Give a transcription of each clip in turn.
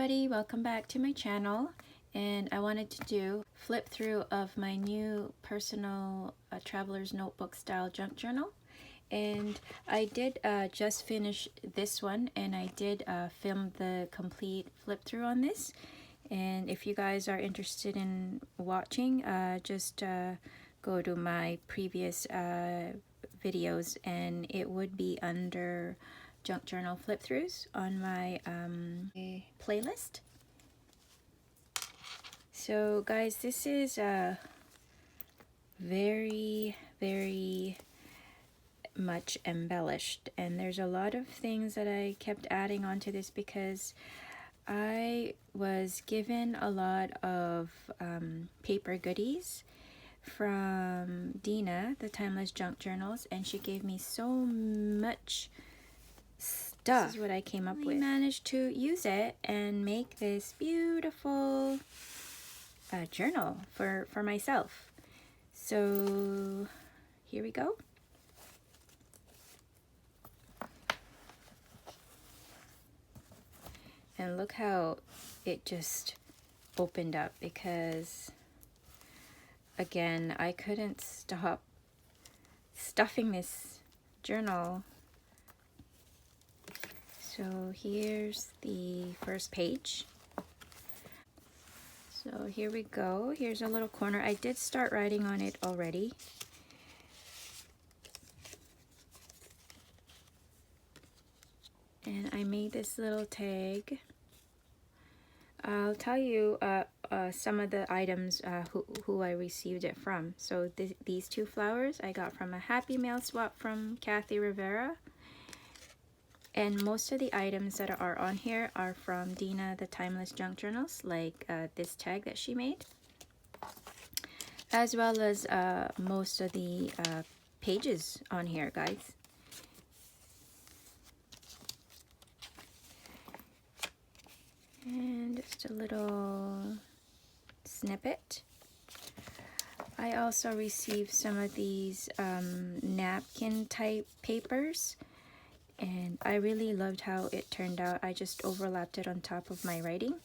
everybody, welcome back to my channel. And I wanted to do flip through of my new personal traveler's notebook style junk journal. And I did just finish this one, and I did film the complete flip through on this. And if you guys are interested in watching, just go to my previous videos, and it would be under junk journal flip throughs on my playlist. So guys, this is very much embellished, and there's a lot of things that I kept adding onto this because I was given a lot of paper goodies from Dina, the Timeless Junk Journals, and she gave me so much stuff. This is what I came up with. I managed to use it and make this beautiful journal for myself. So here we go. And look how it just opened up, because again, I couldn't stop stuffing this journal. So here's the first page. So here we go. Here's a little corner. I did start writing on it already. And I made this little tag. I'll tell you some of the items who I received it from. So these two flowers I got from a Happy Mail swap from Rivera. And most of the items that are on here are from Dina, the Timeless Junk Journals, like this tag that she made, as well as most of the pages on here, guys. And just a little snippet. I also received some of these napkin type papers, and I really loved how it turned out. I just overlapped it on top of my writing.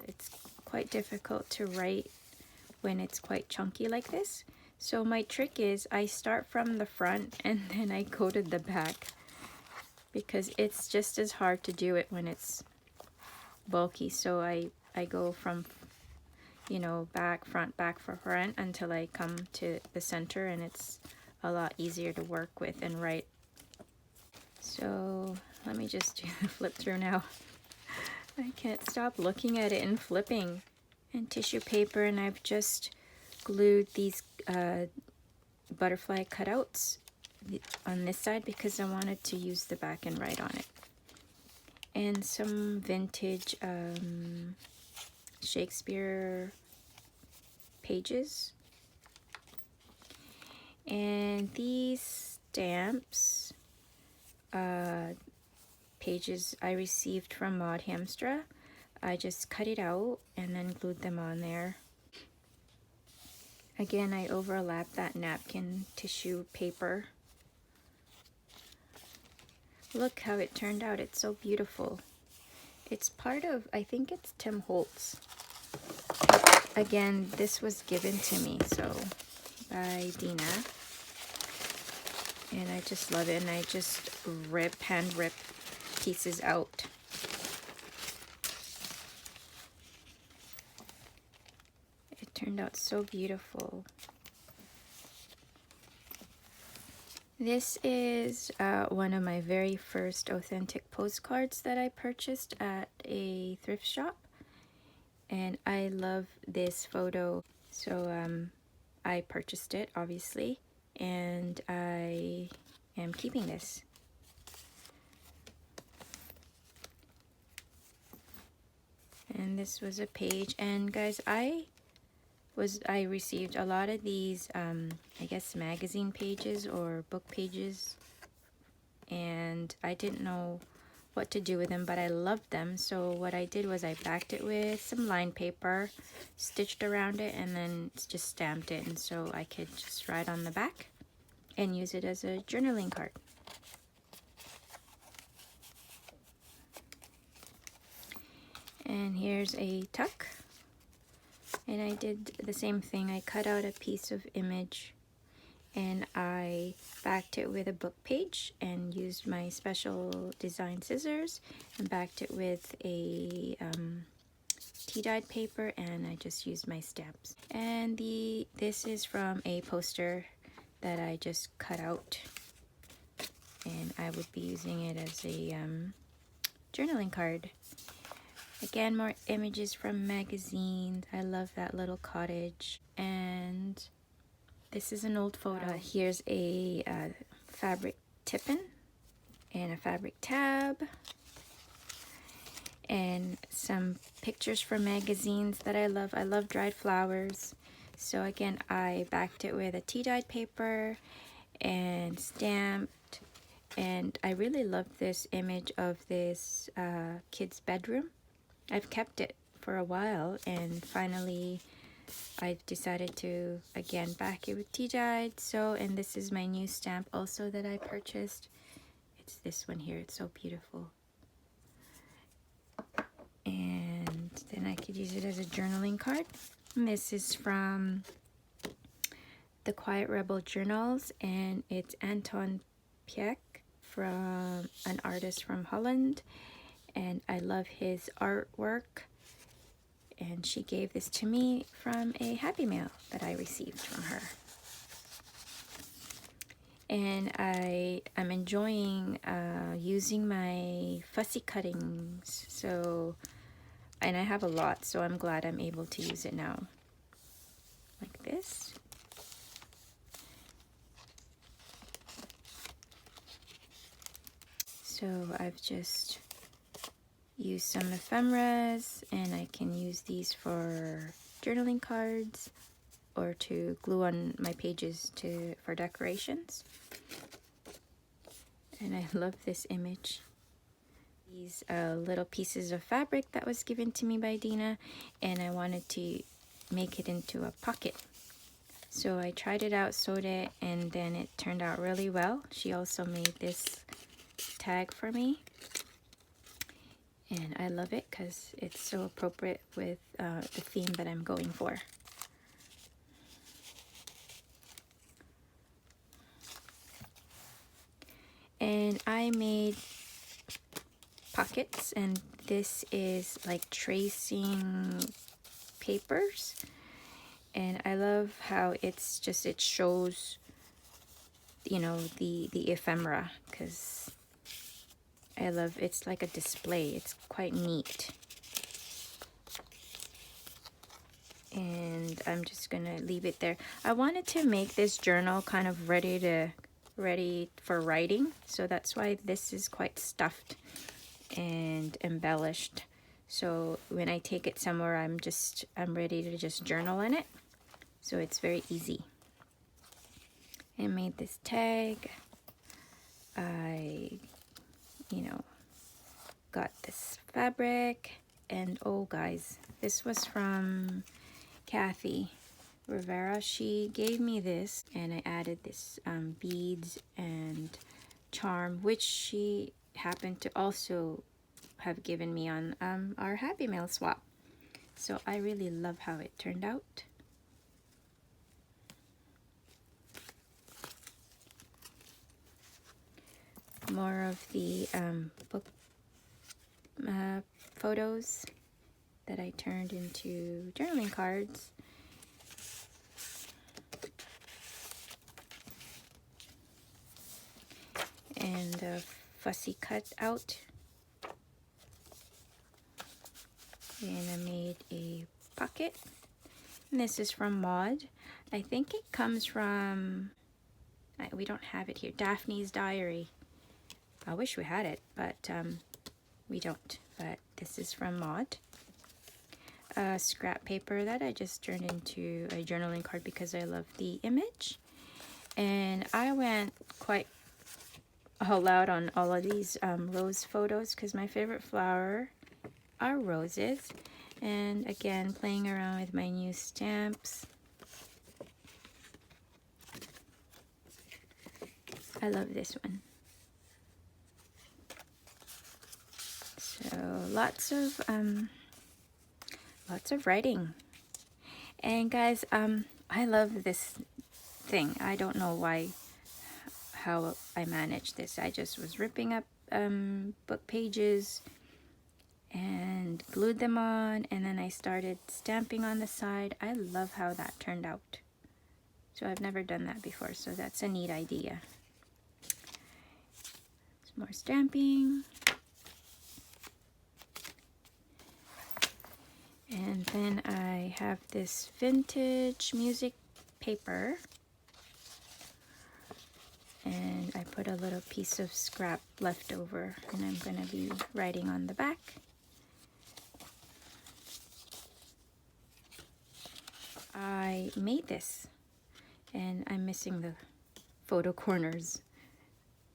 It's quite difficult to write when it's quite chunky like this. So my trick is I start from the front and then I go to the back, because it's just as hard to do it when it's bulky. So I go from, you know, back, front, until I come to the center, and it's a lot easier to work with and write. So let me just do the flip through now. I can't stop looking at it and flipping. And tissue paper, and I've just glued these butterfly cutouts on this side because I wanted to use the back and write on it. And some vintage Shakespeare pages. And these stamps, pages I received from Hiemstra. I just cut it out and then glued them on there. Again, I overlapped that napkin tissue paper. Look how it turned out. It's so beautiful. It's part of, I think it's Tim Holtz. Again, this was given to me, so by Dina. And I just love it, and I just hand rip pieces out. It turned out so beautiful. This is one of my very first authentic postcards that I purchased at a thrift shop, and I love this photo, so I purchased it, obviously, and I am keeping this. And this was a page, and guys, I received a lot of these I guess magazine pages or book pages, and I didn't know what to do with them, but I loved them. So what I did was I backed it with some lined paper, stitched around it, and then just stamped it, and so I could just write on the back. and use it as a journaling card. And here's a tuck. And I did the same thing. I cut out a piece of image and I backed it with a book page and used my special design scissors and backed it with a tea-dyed paper, and I just used my stamps. And this is from a poster that I just cut out, and I would be using it as a journaling card. Again, more images from magazines. I love that little cottage. And this is an old photo. Here's a fabric tippin and a fabric tab. And some pictures from magazines that I love. I love dried flowers. So again, I backed it with a tea-dyed paper and stamped. And I really love this image of this kid's bedroom. I've kept it for a while, and finally I've decided to again back it with tea-dyed. And this is my new stamp also that I purchased. It's this one here. It's so beautiful. And then I could use it as a journaling card. And this is from the Quiet Rebel Journals, and it's Anton Pieck, from an artist from Holland, and I love his artwork. And she gave this to me from a Happy Mail that I received from her. And I'm enjoying using my fussy cuttings. And I have a lot, so I'm glad I'm able to use it now. Like this. So I've just used some ephemeras, and I can use these for journaling cards or to glue on my pages for decorations. And I love this image. These little pieces of fabric that was given to me by Dina, and I wanted to make it into a pocket. So I tried it out, sewed it, and then it turned out really well. She also made this tag for me, and I love it because it's so appropriate with the theme that I'm going for. And I made pockets, and this is like tracing papers, and I love how it shows, you know, the ephemera, because I love it's like a display. It's quite neat. And I'm just gonna leave it there. I wanted to make this journal kind of ready for writing, so that's why this is quite stuffed and embellished. So when I take it somewhere, I'm ready to just journal in it. So it's very easy. I made this tag. I got this fabric, and oh guys, this was from Kathy Rivera. She gave me this, and I added this beads and charm, which she happened to also have given me on our Happy Mail swap. So I really love how it turned out. More of the book photos that I turned into journaling cards. And a fussy cut out. And I made a pocket. And this is from Maud. I think it comes from, we don't have it here, Daphne's Diary. I wish we had it, but we don't. But this is from Maud. Scrap paper that I just turned into a journaling card because I love the image. And I went quite all out on all of these rose photos because my favorite flower are roses. And again, playing around with my new stamps. I love this one. So lots of writing. And guys, I love this thing. I don't know how I managed this. I just was ripping up book pages and glued them on, and then I started stamping on the side. I love how that turned out. So I've never done that before, so that's a neat idea. Some more stamping. And then I have this vintage music paper, and I put a little piece of scrap left over, and I'm going to be writing on the back. I made this, and I'm missing the photo corners,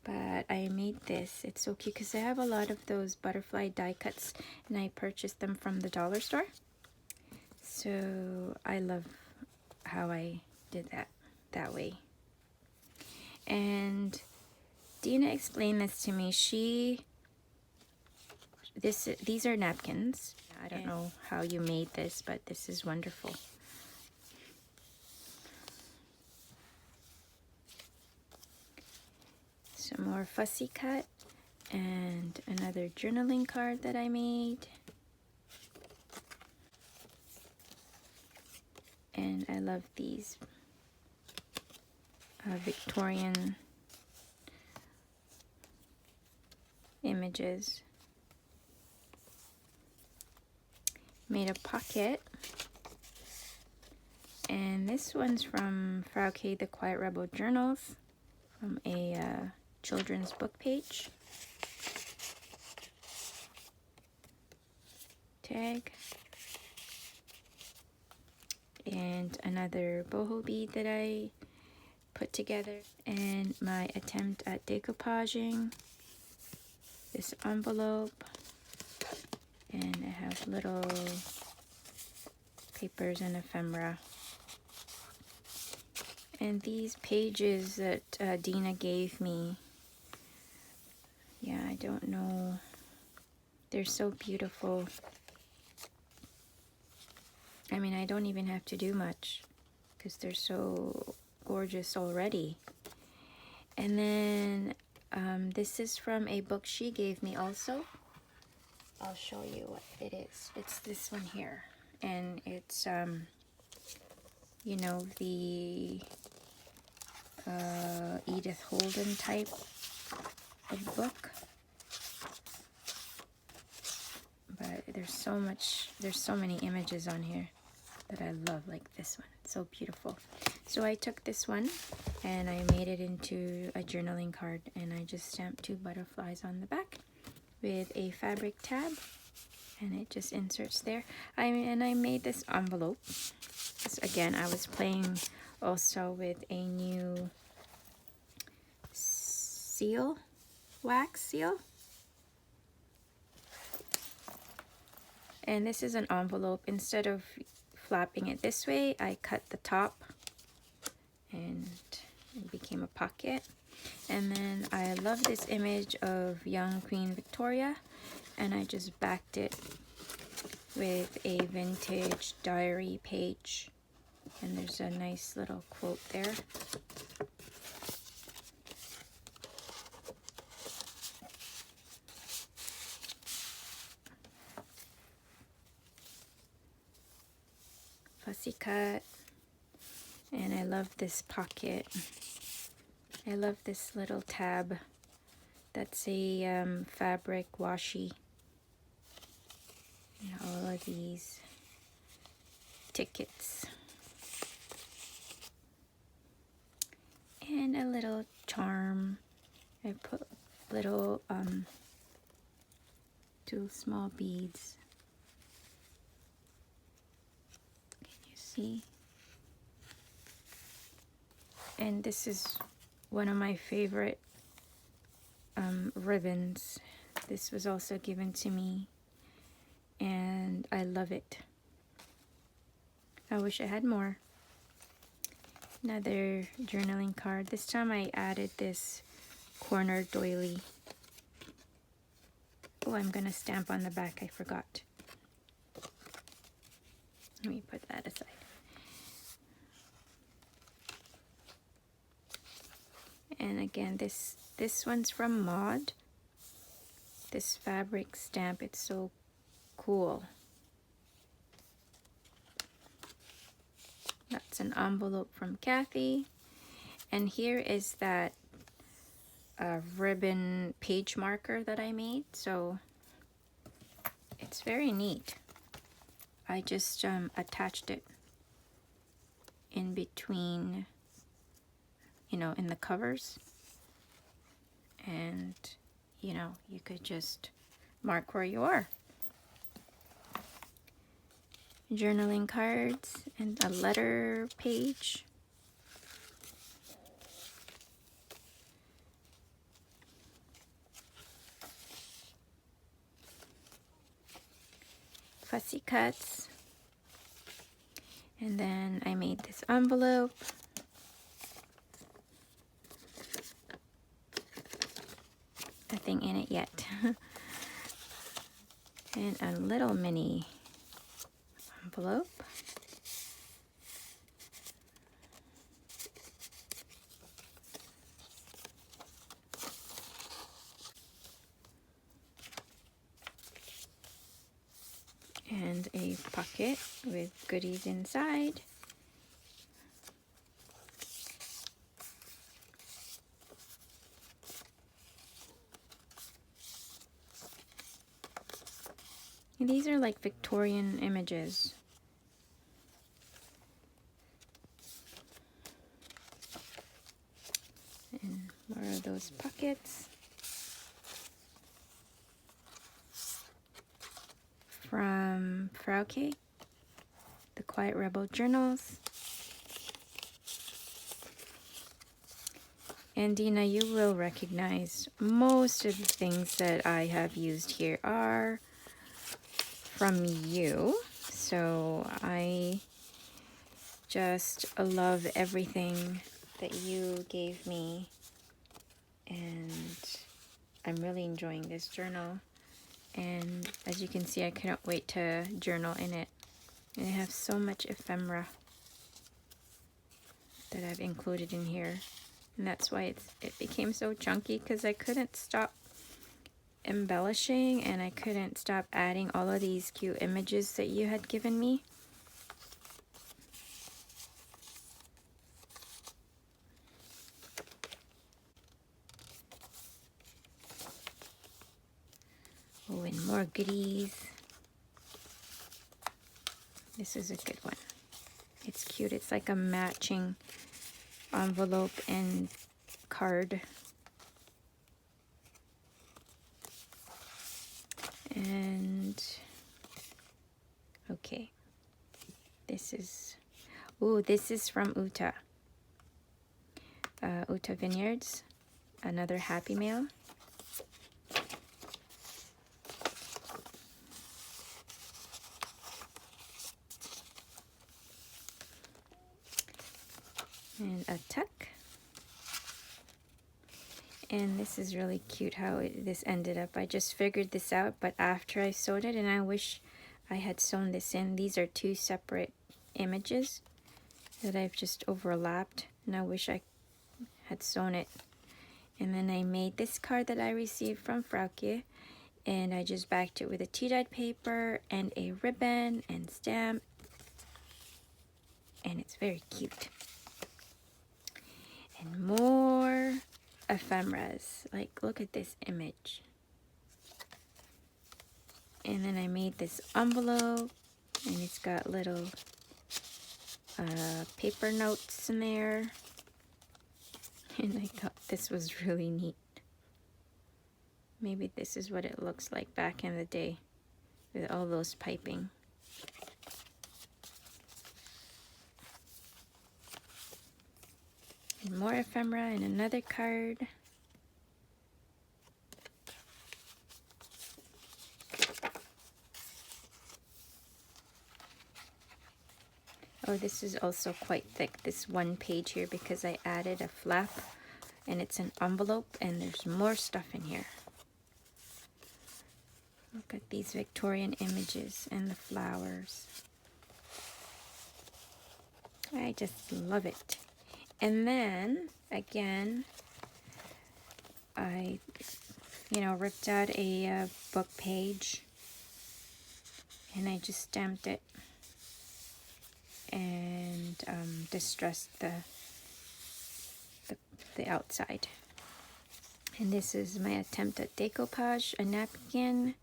but I made this. It's so cute because I have a lot of those butterfly die cuts, and I purchased them from the dollar store. So I love how I did that way. And Dina explained this to me. These are napkins. I don't know how you made this, but this is wonderful. Some more fussy cut and another journaling card that I made. And I love these Victorian images. Made a pocket, and this one's from Frau K. The Quiet Rebel Journals, from a children's book page. Tag. And another boho bead that I put together, and my attempt at decoupaging this envelope. And I have little papers and ephemera. And these pages that Dina gave me, yeah, I don't know, they're so beautiful. I mean, I don't even have to do much because they're so gorgeous already. And then this is from a book she gave me also. I'll show you what it is. It's this one here. And it's, you know, the Edith Holden type of book. But there's so many images on here that I love, like this one. It's so beautiful. So I took this one and I made it into a journaling card, and I just stamped 2 butterflies on the back with a fabric tab, and it just inserts there. I made this envelope. Again, I was playing also with a new seal, wax seal. And this is an envelope. Instead of flapping it this way, I cut the top and it became a pocket. And then I love this image of young Queen Victoria, and I just backed it with a vintage diary page, and there's a nice little quote there. Fussy cut. And I love this pocket. I love this little tab. That's a fabric washi. And all of these tickets. And a little charm. I put little 2 small beads. Can you see? And this is one of my favorite ribbons. This was also given to me, and I love it. I wish I had more. Another journaling card. This time I added this corner doily. Oh, I'm gonna stamp on the back, I forgot. Let me put that aside. And again, this one's from Maud. This fabric stamp, it's so cool. That's an envelope from Kathy. And here is that ribbon page marker that I made. So it's very neat. I just attached it in between, you know, in the covers. And, you know, you could just mark where you are. Journaling cards and a letter page. Fussy cuts. And then I made this envelope. Nothing in it yet. And a little mini envelope. And a pocket with goodies inside. And these are like Victorian images. And more of those pockets. From Frauke, the Quiet Rebel Journals. And Dina, you will recognize most of the things that I have used here are from you. So I just love everything that you gave me. And I'm really enjoying this journal. And as you can see, I couldn't wait to journal in it. And I have so much ephemera that I've included in here. And that's why it became so chunky, because I couldn't stop embellishing and I couldn't stop adding all of these cute images that you had given me. Oh, and more goodies. This is a good one. It's cute. It's like a matching envelope and card. And okay, this is from Utavinyards, another Happy Mail. And a tuck. And this is really cute how this ended up. I just figured this out, but after I sewed it, and I wish I had sewn this in. These are two separate images that I've just overlapped, and I wish I had sewn it. And then I made this card that I received from Frauke, and I just backed it with a tea-dyed paper and a ribbon and stamp, and it's very cute. And more ephemeras. Like, look at this image. And then I made this envelope, and it's got little paper notes in there. And I thought this was really neat. Maybe this is what it looks like back in the day with all those piping. And more ephemera and another card. Oh, this is also quite thick, this one page here, because I added a flap and it's an envelope, and there's more stuff in here. Look at these Victorian images and the flowers. I just love it. And then again, I ripped out a book page, and I just stamped it and distressed the outside. And this is my attempt at decoupage, a napkin.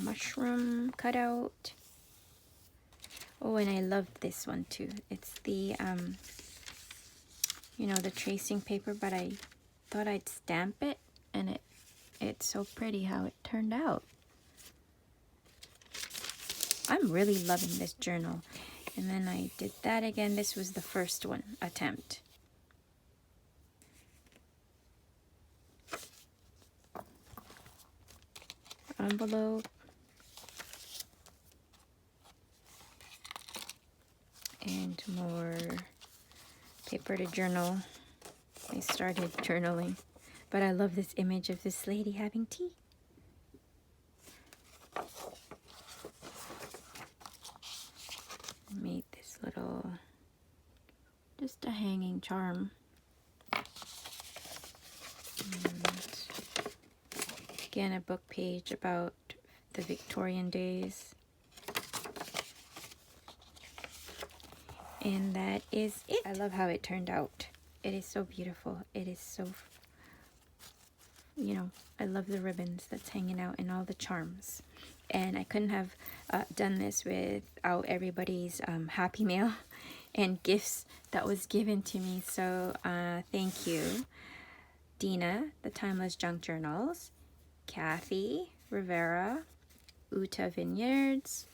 Mushroom cutout. Oh, and I love this one too. It's the the tracing paper, but I thought I'd stamp it, and it's so pretty how it turned out. I'm really loving this journal. And then I did that again. This was the first one attempt. Envelope. And more paper to journal. I started journaling, but I love this image of this lady having tea. Made this little, just a hanging charm. And again, a book page about the Victorian days. And that is it. I love how it turned out. It is so beautiful. It is so, I love the ribbons that's hanging out and all the charms. And I couldn't have done this without everybody's happy mail and gifts that was given to me. So thank you. Dina, the Timeless Junk Journals, Kathy, Rivera, Utavinyards,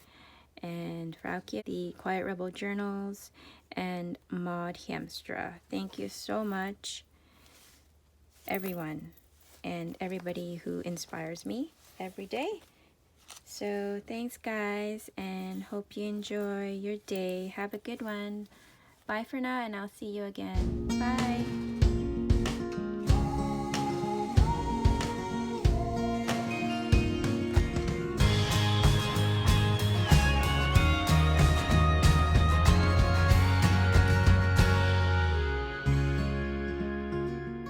and Frauke, the Quiet Rebel Journals, and Maud Hiemstra. Thank you so much, everyone, and everybody who inspires me every day. So thanks, guys, and hope you enjoy your day. Have a good one. Bye for now, and I'll see you again. Bye.